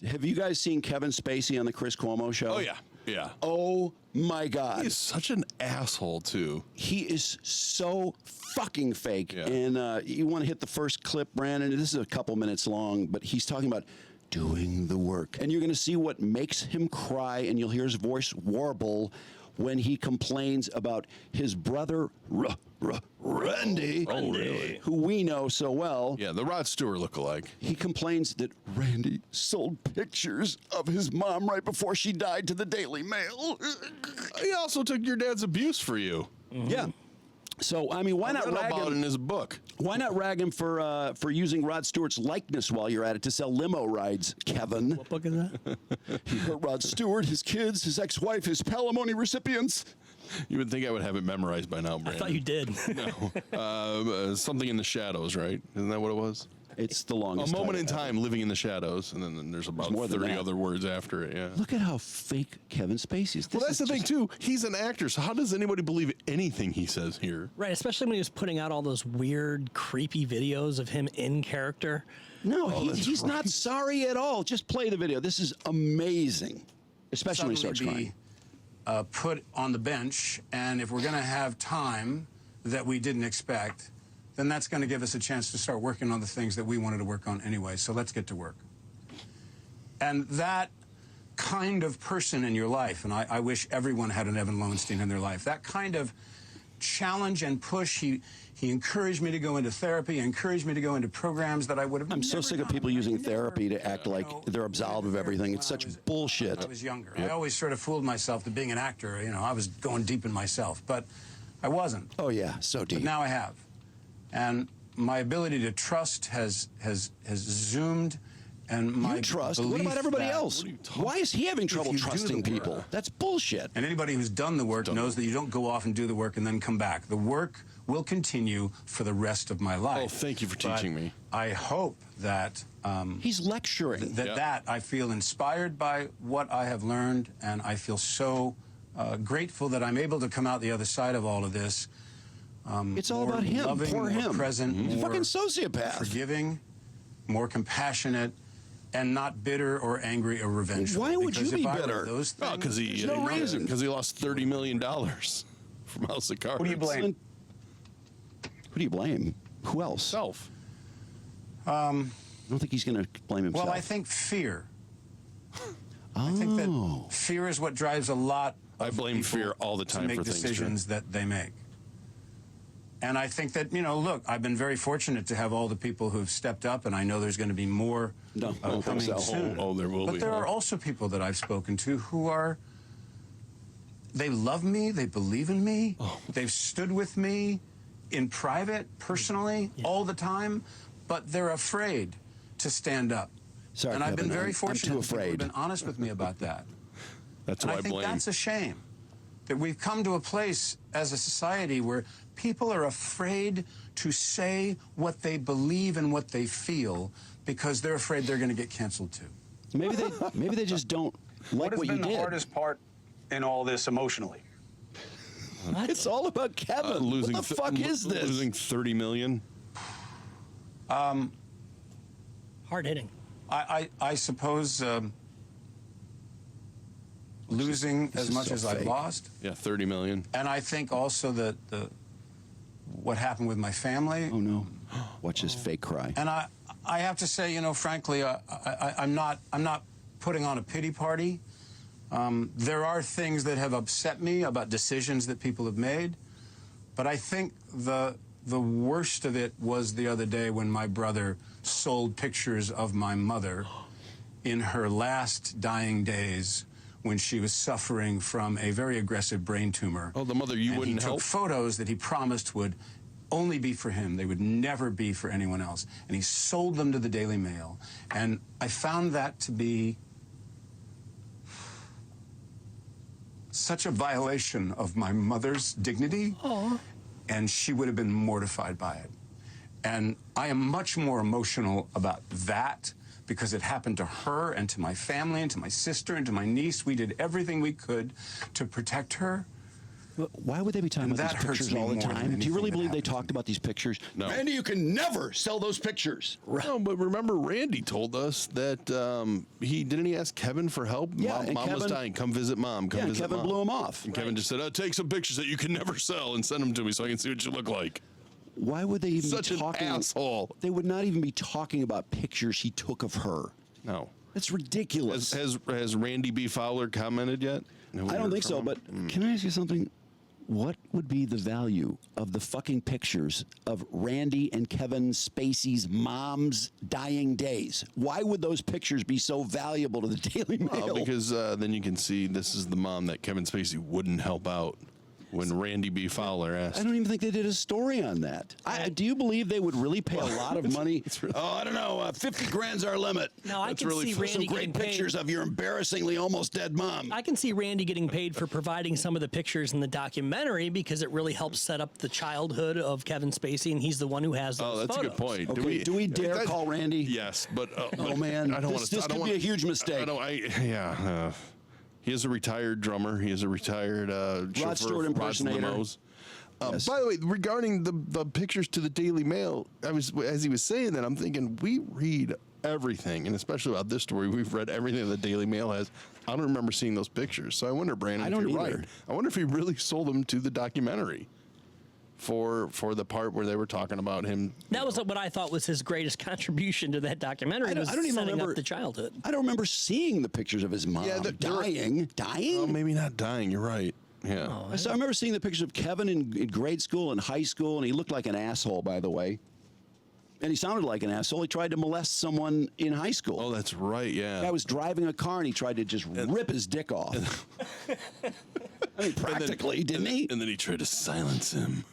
Have you guys seen Kevin Spacey on the Chris Cuomo show? Oh, yeah. Yeah. Oh, my God. He's such an asshole, too. He is so fucking fake. Yeah. And you want to hit the first clip, Brandon? This is a couple minutes long, but he's talking about doing the work. And you're going to see what makes him cry, and you'll hear his voice warble when he complains about his brother, Randy, who we know so well. Yeah, the Rod Stewart lookalike. He complains that Randy sold pictures of his mom right before she died to the Daily Mail. He also took your dad's abuse for you. Mm-hmm. Yeah. So, I mean, why not rag him in his book? Why not rag him for using Rod Stewart's likeness while you're at it to sell limo rides, Kevin? What book is that? He hurt Rod Stewart, his kids, his ex-wife, his palimony recipients. You would think I would have it memorized by now, Brandon. I thought you did. No. Something in the shadows, right? Isn't that what it was? It's the longest. A moment in time, living in the shadows, and then there's about 30 other words after it. Yeah. Look at how fake Kevin Spacey is. Well, that's the thing too. He's an actor, so how does anybody believe anything he says here? Right, especially when he was putting out all those weird, creepy videos of him in character. No, he's not sorry at all. Just play the video. This is amazing, especially when he starts crying. Put on the bench, and if we're going to have time that we didn't expect, then that's going to give us a chance to start working on the things that we wanted to work on anyway. So let's get to work. And that kind of person in your life, and I wish everyone had an Evan Lowenstein in their life, that kind of challenge and push, he encouraged me to go into therapy, encouraged me to go into programs that I would have I'm so sick of people using therapy to act like they're absolved of everything. It's such bullshit. I was younger. I always sort of fooled myself that being an actor, I was going deep in myself, but I wasn't. Oh, yeah, so deep. But now I have. And my ability to trust has zoomed, and my You trust? belief What about everybody that else? Why is he having trouble you do trusting the work- people? That's bullshit. And anybody who's done the work knows that you don't go off and do the work and then come back. The work will continue for the rest of my life. Oh, thank you for teaching me. I hope that he's lecturing. That I feel inspired by what I have learned, and I feel so grateful that I'm able to come out the other side of all of this. It's all more about him. loving, Poor more him. present, He's a more fucking sociopath. forgiving, more compassionate, and not bitter or angry or revengeful. Why would Because you if be I were bitter? Those things, Because There's no reason. Because he lost $30 million from House of Cards. Who do you blame? Who do you blame? Who else? Himself. I don't think he's going to blame himself. Well, I think fear. Oh. I think that fear is what drives a lot of I blame people fear all the time to make for things, decisions that they make. And I think that, look, I've been very fortunate to have all the people who've stepped up, and I know there's going to be more coming soon. Oh, there will be. But there are also people that I've spoken to who they love me, they believe in me, they've stood with me in private, personally, all the time, but they're afraid to stand up. Sorry, and I've been Kevin, very I'm fortunate too that people have afraid. been honest with me about that. That's And who I think blame. that's a shame, that we've come to a place as a society where people are afraid to say what they believe and what they feel because they're afraid they're going to get canceled too. Maybe they just don't like what you did. What has been the hardest part in all this emotionally? It's all about Kevin. Losing what the fuck is this? Losing $30 million. Hard hitting. I suppose losing as much so as I've fake. lost. Yeah, $30 million. And I think also that what happened with my family. Oh no! Watch this fake cry. And I have to say, frankly, I'm not putting on a pity party. There are things that have upset me about decisions that people have made, but I think the worst of it was the other day when my brother sold pictures of my mother in her last dying days, when she was suffering from a very aggressive brain tumor. Oh, the mother you and wouldn't he help? took photos that he promised would only be for him. They would never be for anyone else. And he sold them to the Daily Mail. And I found that to be such a violation of my mother's dignity. Aww. And she would have been mortified by it. And I am much more emotional about that because it happened to her and to my family and to my sister and to my niece. We did everything we could to protect her. Why would they be talking And about that these hurts pictures me all the more than time? Do you anything really that believe they happens to talked about these pictures? No. Randy, you can never sell those pictures. No, but remember, Randy told us that he didn't he ask Kevin for help? Yeah, and Mom was Kevin- dying. Come visit mom. Come Yeah, and visit Kevin mom. blew him off. And Kevin just said, take some pictures that you can never sell and send them to me so I can see what you look like. Why would they even Such be an talking? asshole. They would not even be talking about pictures he took of her. No. That's ridiculous. Has Randy B Fowler commented yet? I don't think so, but can I ask you something? What would be the value of the fucking pictures of Randy and Kevin Spacey's mom's dying days? Why would those pictures be so valuable to the Daily Mail? Because then you can see this is the mom that Kevin Spacey wouldn't help out when Randy B Fowler asked. I don't even think they did a story on that. Do you believe they would really pay a lot of money? I don't know. 50 grand's our limit. No, I can see Some Randy great getting paid. pictures of your embarrassingly almost dead mom. I can see Randy getting paid for providing some of the pictures in the documentary because it really helps set up the childhood of Kevin Spacey, and he's the one who has those that's photos. a good point. Okay, do we dare call Randy? Yes, but Oh man, I don't this, want this could be a huge mistake. He is a retired drummer. He is a retired chauffeur Stewart of Rod's impersonator. limos. Yes. By the way, regarding the pictures to the Daily Mail, as he was saying that, I'm thinking we read everything, and especially about this story, we've read everything the Daily Mail has. I don't remember seeing those pictures, so I wonder, Brandon, I if don't you're either. right. I wonder if he really sold them to the documentary for the part where they were talking about him. That was what I thought was his greatest contribution to that documentary. I don't even setting remember up the childhood. I don't remember seeing the pictures of his mom dying. Oh, maybe not dying. You're right. Yeah. I remember seeing the pictures of Kevin in grade school and high school, and he looked like an asshole, by the way. And he sounded like an asshole. He tried to molest someone in high school. Oh, that's right. Yeah. Guy was driving a car, and he tried to just rip his dick off. I mean, practically, didn't he? And then he tried to silence him.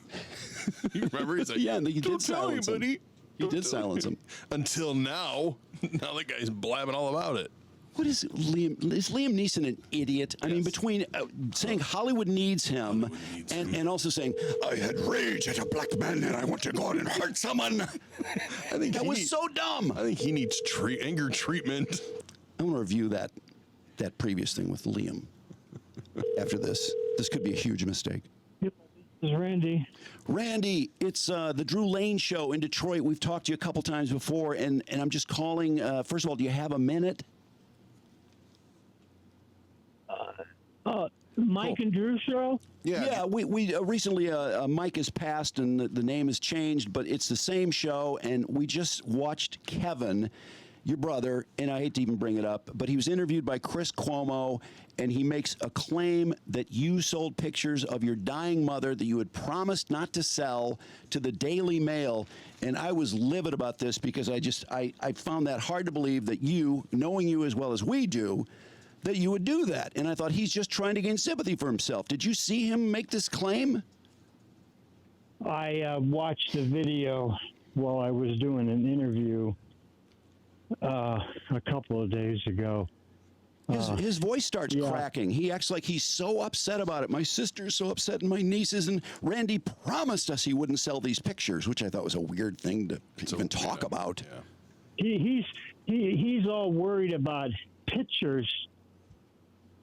You remember? He's like, Yeah, and he "Don't did tell silence him. anybody." He Don't did tell silence him. Until now. Now the guy's blabbing all about it. What is Liam? Is Liam Neeson an idiot? I mean, between saying Hollywood needs him and also saying, I had rage at a black man and I want to go out and hurt someone. I think That was so dumb. I think he needs anger treatment. I want to review that previous thing with Liam after this. This could be a huge mistake. Yep, this is Randy. Randy, it's the Drew Lane Show in Detroit. We've talked to you a couple times before, and I'm just calling. First of all, do you have a minute? Mike and Drew show? Yeah, we recently Mike has passed and the name has changed, but it's the same show, and we just watched Kevin, your brother, and I hate to even bring it up, but he was interviewed by Chris Cuomo, and he makes a claim that you sold pictures of your dying mother that you had promised not to sell to the Daily Mail, and I was livid about this because I found that hard to believe that you, knowing you as well as we do, that you would do that. And I thought he's just trying to gain sympathy for himself. Did you see him make this claim? I watched the video while I was doing an interview a couple of days ago. His voice starts yeah. cracking. He acts like he's so upset about it. My sister's so upset and my nieces, and Randy promised us he wouldn't sell these pictures, which I thought was a weird thing to even talk about. Yeah. He's all worried about pictures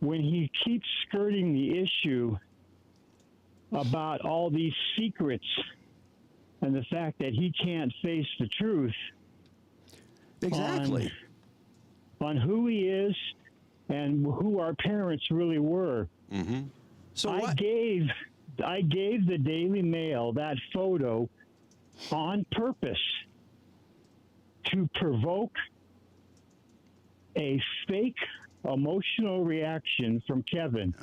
when he keeps skirting the issue about all these secrets and the fact that he can't face the truth Exactly. on who he is and who our parents really were. Mm-hmm. So I what? gave the Daily Mail that photo on purpose to provoke a fake emotional reaction from Kevin,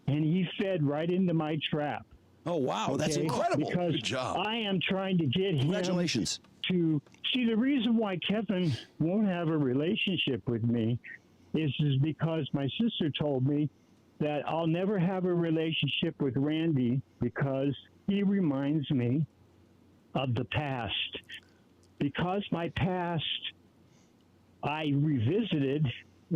and he fed right into my trap. Oh, wow. That's okay? incredible. Because Good job. I am trying to get him Congratulations. to see the reason why Kevin won't have a relationship with me is because my sister told me that I'll never have a relationship with Randy because he reminds me of the past. Because my past, I revisited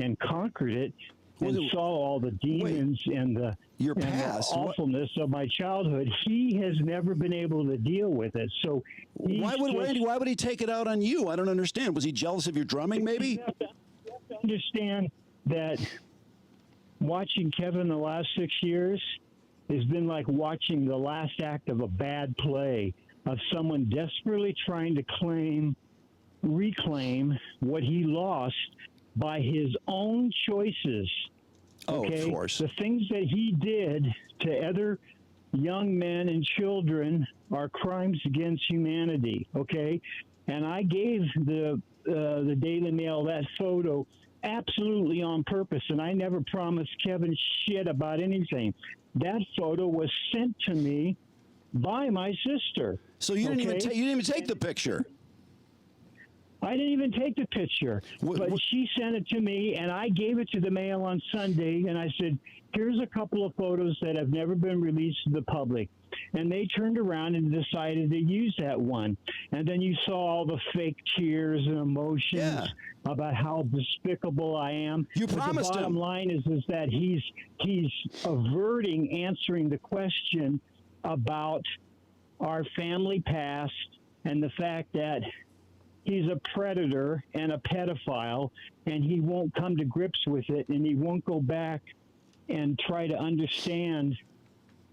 and conquered it and saw all the demons and the Your and the past? What- awfulness of my childhood. He has never been able to deal with it. So Why would he take it out on you? I don't understand. Was he jealous of your drumming, maybe? You have to understand that watching Kevin the last 6 years, has been like watching the last act of a bad play of someone desperately trying to reclaim what he lost by his own choices. Oh, Okay? of course. The things that he did to other young men and children are crimes against humanity. Okay? And I gave the Daily Mail that photo absolutely on purpose, and I never promised Kevin shit about anything. That photo was sent to me by my sister. So you didn't even take the picture. I didn't even take the picture, but she sent it to me, and I gave it to the Mail on Sunday, and I said, here's a couple of photos that have never been released to the public. And they turned around and decided to use that one. And then you saw all the fake tears and emotions about how despicable I am. You promised the bottom him. line is that he's averting answering the question about our family past and the fact that he's a predator and a pedophile, and he won't come to grips with it, and he won't go back and try to understand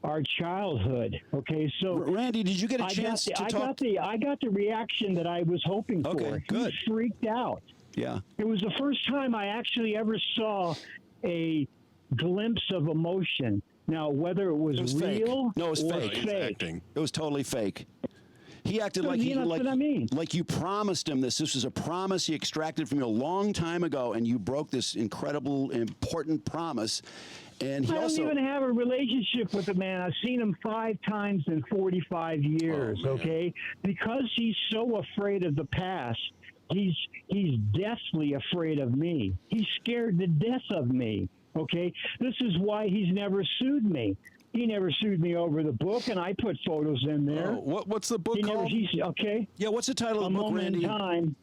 our childhood. Okay, so Randy, did you get a chance to talk? I got the reaction that I was hoping for. Okay, good. He freaked out. Yeah. It was the first time I actually ever saw a glimpse of emotion. Now, whether it was fake. real No, it was or fake. He's fake. acting. It was totally fake. He acted So, like that's what I mean. like you promised him this. This was a promise he extracted from you a long time ago, and you broke this incredible, important promise. And he I also don't even have a relationship with the man. I've seen him 5 times in 45 years, Oh, man. okay? Because he's so afraid of the past, he's deathly afraid of me. He's scared to death of me, okay? This is why he's never sued me. He never sued me over the book, and I put photos in there. Oh, what's the book called? Okay? yeah. What's the title A of the book, Moment Randy? in Time.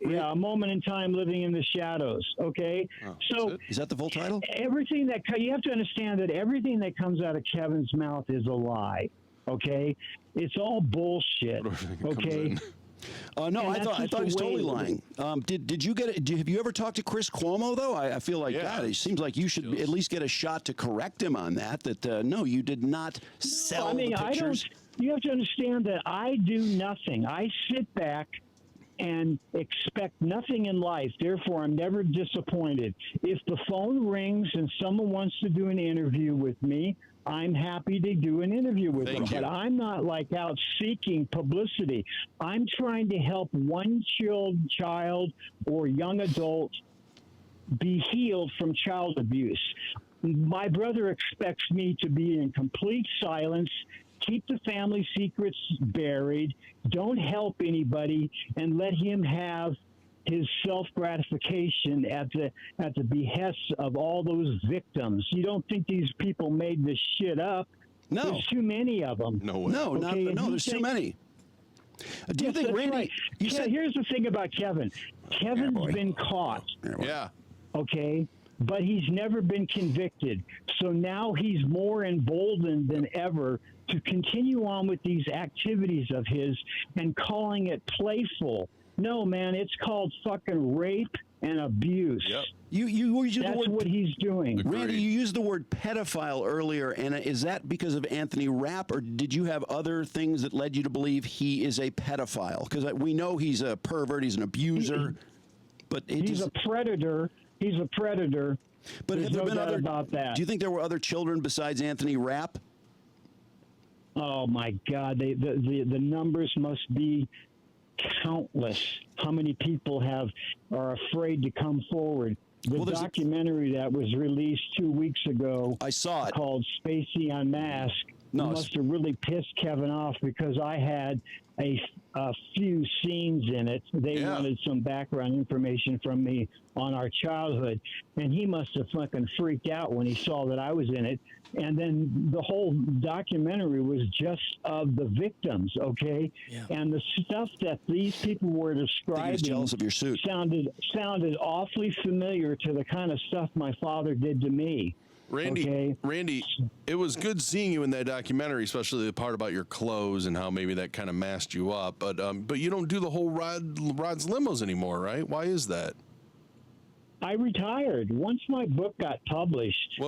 Yeah, A Moment in Time, Living in the Shadows, okay? So it? Is that the full title? everything that you have to understand that everything that comes out of Kevin's mouth is a lie. Okay, it's all bullshit. Okay, No, And I that's thought just he was the totally way- lying. Did you get it? Have you ever talked to Chris Cuomo though? I feel like Yeah. God, it seems like you should at least get a shot to correct him on that. That no, you did not sell I mean, the I pictures. don't. You have to understand that I do nothing. I sit back and expect nothing in life. Therefore, I'm never disappointed. If the phone rings and someone wants to do an interview with me, I'm happy to do an interview with them. Thank you. But I'm not like out seeking publicity. I'm trying to help one child or young adult be healed from child abuse. My brother expects me to be in complete silence, keep the family secrets buried, don't help anybody, and let him have his self-gratification at the behest of all those victims. You don't think these people made this shit up? No. There's too many of them. No way. No, Okay, and no. he There's too thinks- many. Do you Yes, think, that's Randy? right. You said Here's the thing about Kevin. Kevin's boy. been caught. Yeah. Okay, but he's never been convicted. So now he's more emboldened than ever to continue on with these activities of his and calling it playful. No, man, it's called fucking rape and abuse. Yep. you used the That's word. what he's doing. Agreed. Randy, you used the word pedophile earlier, and is that because of Anthony Rapp, or did you have other things that led you to believe he is a pedophile? Because we know he's a pervert, he's an abuser, but He's a predator. He's a predator. But There's have there no been doubt other? about that. Do you think there were other children besides Anthony Rapp? Oh my God! The numbers must be countless. How many people are afraid to come forward? The Well, there's a- documentary that was released 2 weeks ago, I saw it. called Spacey Unmasked, No, it's- must have really pissed Kevin off because I had a few scenes in it. They Yeah. wanted some background information from me on our childhood, and he must have fucking freaked out when he saw that I was in it. And then the whole documentary was just of the victims, okay? Yeah. And the stuff that these people were I think he describing was jealous of your suit. sounded awfully familiar to the kind of stuff my father did to me. Okay. Randy, it was good seeing you in that documentary, especially the part about your clothes and how maybe that kind of masked you up. But you don't do the whole Rod's limos anymore, right? Why is that? I retired. Once my book got published,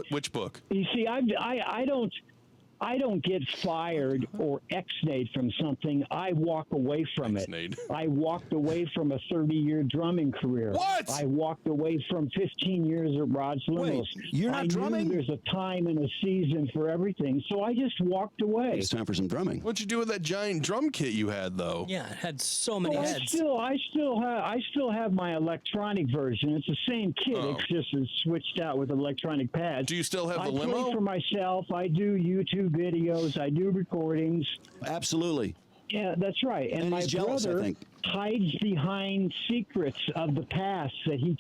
Which book? You see, I don't get fired or ex-nayed from something. I walk away from Ex-nayed. it. I walked away from a 30-year drumming career. What? I walked away from 15 years at Rod's Limos. Wait, you're not I drumming? knew there's a time and a season for everything, so I just walked away. It's time for some drumming. What'd you do with that giant drum kit you had, though? Yeah, it had so many Well, heads. I still have my electronic version. It's the same kit. Oh. It's just it's switched out with electronic pads. Do you still have the I limo? play for myself. I do YouTube videos. I do recordings. Absolutely. Yeah, that's right. And my he's jealous, I brother think. hides behind secrets of the past that he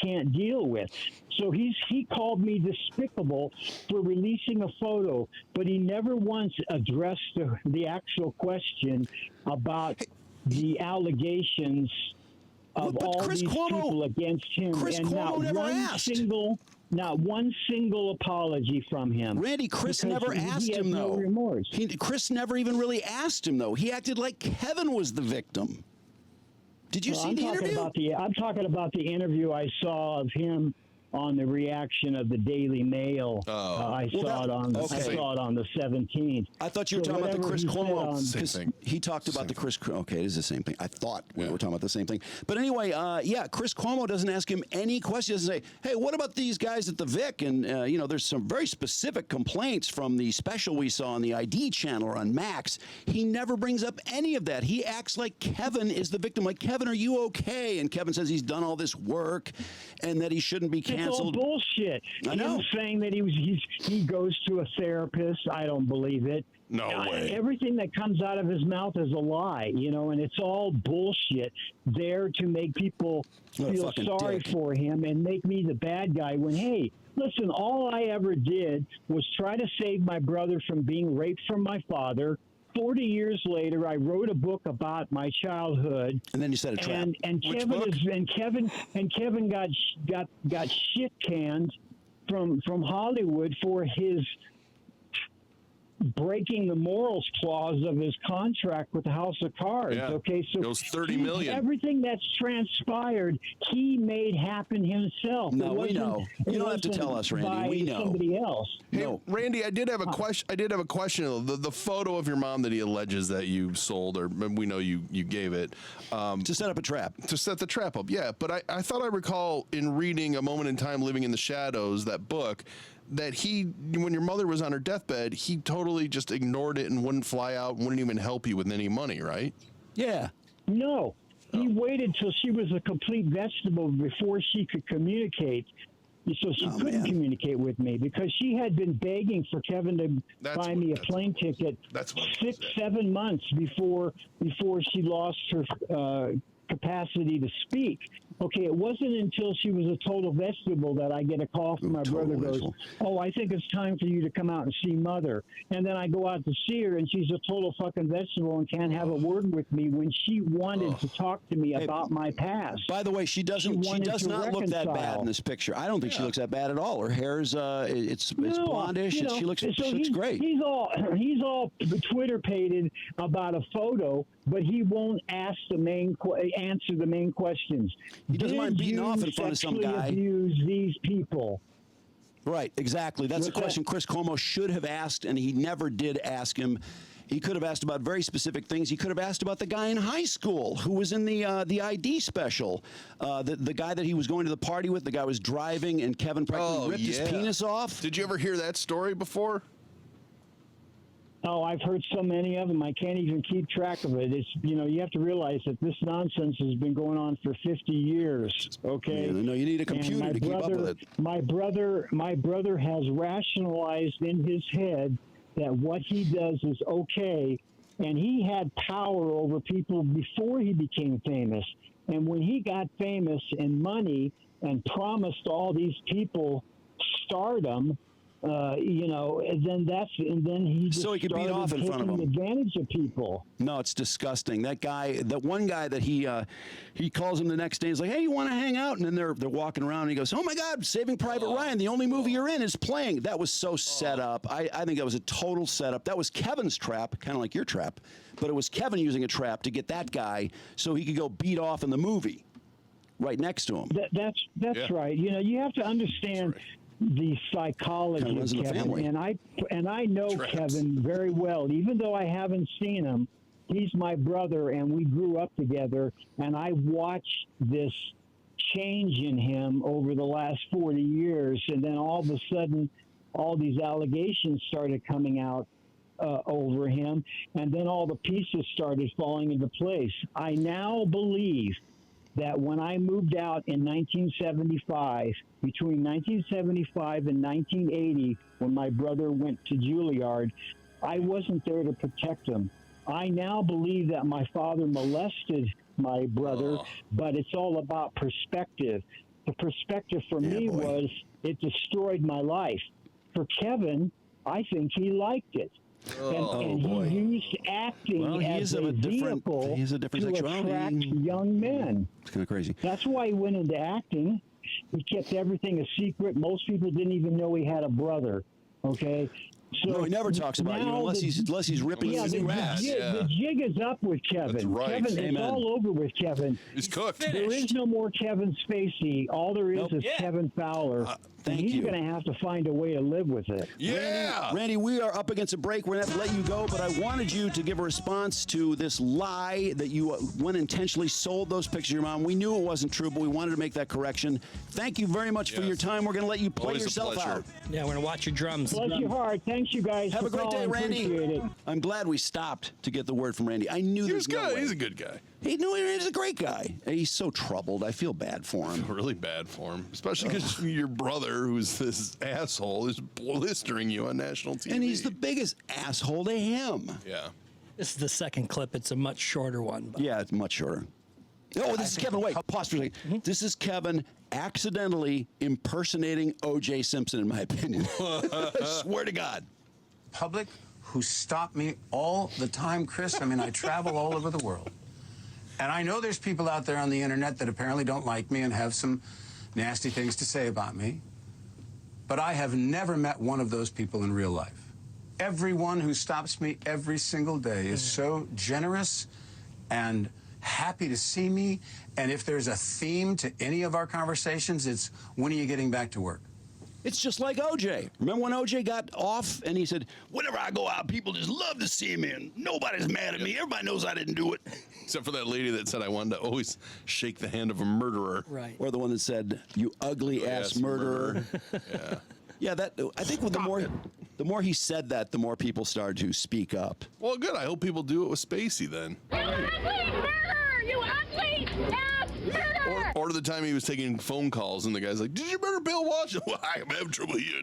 can't deal with. So he called me despicable for releasing a photo, but he never once addressed the actual question about the allegations of But all Chris these Cuomo- people against him. Chris and Cuomo never asked. Not one single apology from him. Randy, Chris Because never he asked has him, no though. remorse. Chris never even really asked him, though. He acted like Kevin was the victim. Did you see the interview? I'm talking about the interview I saw of him on the reaction of the Daily Mail. I saw it on the 17th. I thought you were talking about the Chris Cuomo. Same thing. He talked about the Chris. Okay, it is the same thing. I thought we were talking about the same thing. But anyway, Chris Cuomo doesn't ask him any questions. He doesn't say, "Hey, what about these guys at the Vic?" And there's some very specific complaints from the special we saw on the ID channel or on Max. He never brings up any of that. He acts like Kevin is the victim. Like, Kevin, are you okay? And Kevin says he's done all this work and that he shouldn't be canceled. It's all bullshit. I know. Him saying that he goes to a therapist, I don't believe it. No way. Everything that comes out of his mouth is a lie, and it's all bullshit there to make people What a feel fucking sorry dick. for him and make me the bad guy when, hey, listen, all I ever did was try to save my brother from being raped from my father. 40 years later, I wrote a book about my childhood. And then you said a trap. And Which Kevin got shit canned from Hollywood for his breaking the morals clause of his contract with the House of Cards. Yeah. Okay, so It was $30 million. Everything that's transpired, he made happen himself. No, It we wasn't- know. it You don't have to wasn't tell us, Randy. by We know. somebody else. Hey, No. Randy, I did have a question. The photo of your mom that he alleges that you sold, or we know you gave it, To set up a trap. to set the trap up. Yeah, but I thought I recall in reading A Moment in Time, Living in the Shadows, that book, that when your mother was on her deathbed, he totally just ignored it and wouldn't fly out, and wouldn't even help you with any money, right? Yeah. No. He Oh. waited till she was a complete vegetable before she could communicate. So she couldn't communicate with me because she had been begging for Kevin to buy me a plane ticket that's what 6-7 months before she lost her capacity to speak. Okay, it wasn't until she was a total vegetable that I get a call from my total brother goes, vegetable. "Oh, I think it's time for you to come out and see Mother." And then I go out to see her, and she's a total fucking vegetable and can't have a word with me when she wanted to talk to me about my past. By the way, she does wanted not to look that bad reconcile. in this picture. I don't think she looks that bad at all. Her hair's it's blondish. She looks great. He's all Twitter pated about a photo, but he won't answer the main questions. He doesn't mind Did beating you off in front of some sexually guy. abuse these people? Right, exactly. That's the What's that? question Chris Cuomo should have asked, and he never did ask him. He could have asked about very specific things. He could have asked about the guy in high school who was in the ID special. The guy that he was going to the party with, the guy was driving, and Kevin practically ripped his penis off. Did you ever hear that story before? Oh, I've heard so many of them. I can't even keep track of it. It's you have to realize that this nonsense has been going on for 50 years. Okay. Yeah, no, you need a computer And to keep up with it. My brother has rationalized in his head that what he does is okay, and he had power over people before he became famous. And when he got famous and money and promised all these people stardom, then he just So he could beat started off in front of taking them. advantage of people. No, it's disgusting. That one guy that he calls him the next day. He's like, "Hey, you want to hang out?" And then they're walking around, and he goes, "Oh my God, Saving Private Ryan, the only movie you're in is playing." That was so set up. I think that was a total setup. That was Kevin's trap, kind of like your trap, but it was Kevin using a trap to get that guy so he could go beat off in the movie. right next to him. That's Yeah. right. You know, you have to understand the psychology Kinda of runs in the Kevin, family. and I know Traps. Kevin very well. Even though I haven't seen him, he's my brother, and we grew up together. And I watched this change in him over the last 40 years, and then all of a sudden, all these allegations started coming out over him, and then all the pieces started falling into place. I now believe that when I moved out in 1975, between 1975 and 1980, when my brother went to Juilliard, I wasn't there to protect him. I now believe that my father molested my brother, but it's all about perspective. The perspective for me boy. was it destroyed my life. For Kevin, I think he liked it. And boy. he used acting Well, he as is of a a different- vehicle he has a different to sexuality. attract young men. It's kind of crazy. That's why he went into acting. He kept everything a secret. Most people didn't even know he had a brother. Okay, so No, he never talks about you now unless he's ripping yeah, his the, ass. the jig is up with Kevin. That's right. Kevin, Amen. it's all over with Kevin. He's cooked. There is no more Kevin Spacey. All there is is Yeah. Kevin Fowler. thank and he's you. going to have to find a way to live with it. Yeah. Randy, we are up against a break. We're going to have to let you go, but I wanted you to give a response to this lie that you unintentionally sold those pictures of your mom. We knew it wasn't true, but we wanted to make that correction. Thank you very much for Yes. your time. We're going to let you play Always a yourself pleasure. out. Yeah, we're gonna watch your drums. Bless your heart. Thanks, you guys. Have for a great day, calling. Randy. Appreciate it. I'm glad we stopped to get the word from Randy. I knew He there's was no good. way. He's a good guy. He's a great guy. He's so troubled. I feel bad for him. Really bad for him, especially because your brother, who's this asshole, is blistering you on national TV. And he's the biggest asshole to him. yeah. This is the second clip. It's a much shorter one. But Yeah, it's much shorter. Oh, this is Kevin. Wait, pause for a second. This is Kevin accidentally impersonating O.J. Simpson, in my opinion. I swear to God. Public who stop me all the time, Chris. I mean, I travel all over the world. And I know there's people out there on the internet that apparently don't like me and have some nasty things to say about me. But I have never met one of those people in real life. Everyone who stops me every single day is so generous and happy to see me. And if there's a theme to any of our conversations, it's when are you getting back to work? It's just like O.J. Remember when O.J. got off and he said, whenever I go out, people just love to see me and nobody's mad at me. Everybody knows I didn't do it. Except for that lady that said I wanted to always shake the hand of a murderer. right. Or the one that said, you ugly ass Yes, murderer. Yeah. Yeah, that I think with the more he said that, the more people started to speak up. Well, good. I hope people do it with Spacey then. You ugly murderer! You ugly ass murderer! Or the time he was taking phone calls and the guy's like, "Did you murder Bill Walsh?" I'm having trouble here.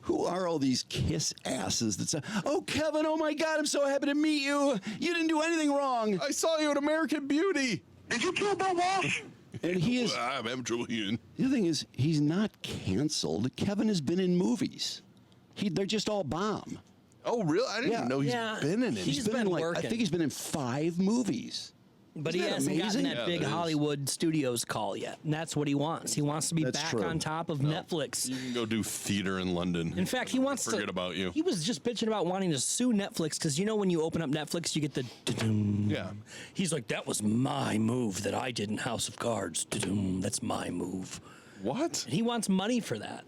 Who are all these kiss asses that say, oh, Kevin, oh my God, I'm so happy to meet you. You didn't do anything wrong. I saw you at American Beauty. Did you kill Bill Walsh? And he is, I'm having trouble here. the other thing is, he's not canceled. Kevin has been in movies. They're just all bomb. Oh, really? I didn't Yeah. even know he's Yeah. been in it. He's been in been I working. think he's been in 5 movies. But Isn't he that hasn't amazing? gotten that Yeah, big that is. Hollywood Studios call yet. And that's what he wants. He wants to be That's back true. on top of Netflix. You can go do theater in London. In fact, he wants to forget about you. He was just bitching about wanting to sue Netflix because you know when you open up Netflix, you get the. Da-dum. Yeah. He's like, that was my move that I did in House of Cards. Da-dum. That's my move. What? And he wants money for that.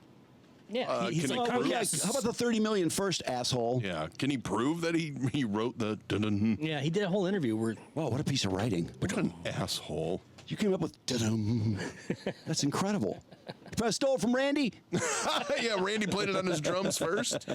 Yeah, he's can like, he prove- Comcast How about the 30 million first, asshole? Yeah. Can he prove that he wrote the? Dun-dun? Yeah, he did a whole interview where Wow, what a piece of writing. What an asshole. You came up with da-dum. That's incredible. If I stole it from Randy, Yeah, Randy played it on his drums first.